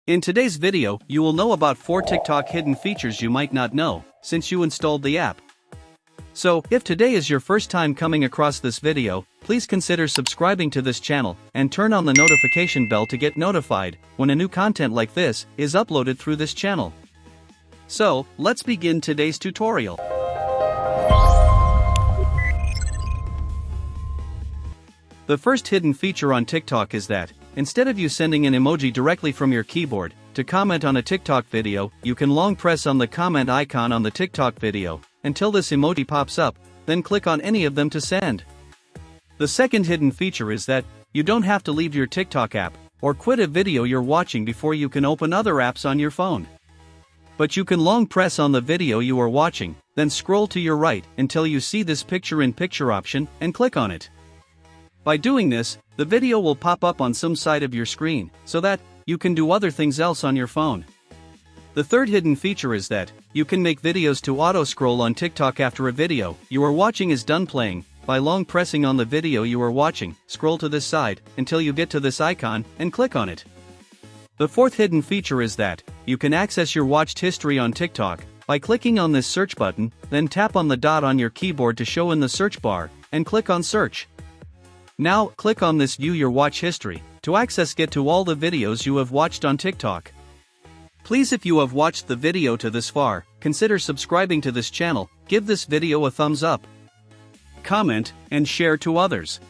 In today's video, you will know about 4 TikTok hidden features you might not know, since you installed the app. So, if today is your first time coming across this video, please consider subscribing to this channel, and turn on the notification bell to get notified when a new content like this is uploaded through this channel. So, let's begin today's tutorial. The first hidden feature on TikTok is that, instead of you sending an emoji directly from your keyboard to comment on a TikTok video, you can long press on the comment icon on the TikTok video until this emoji pops up, then click on any of them to send. The second hidden feature is that you don't have to leave your TikTok app or quit a video you're watching before you can open other apps on your phone. But you can long press on the video you are watching, then scroll to your right until you see this picture-in-picture option and click on it. By doing this, the video will pop up on some side of your screen, so that you can do other things else on your phone. The third hidden feature is that you can make videos to auto-scroll on TikTok after a video you are watching is done playing. By long pressing on the video you are watching, scroll to this side until you get to this icon and click on it. The fourth hidden feature is that you can access your watched history on TikTok by clicking on this search button, then tap on the dot on your keyboard to show in the search bar, and click on search. Now, click on this View Your Watch History to get to all the videos you have watched on TikTok. Please, if you have watched the video to this far, consider subscribing to this channel, give this video a thumbs up, comment, and share to others.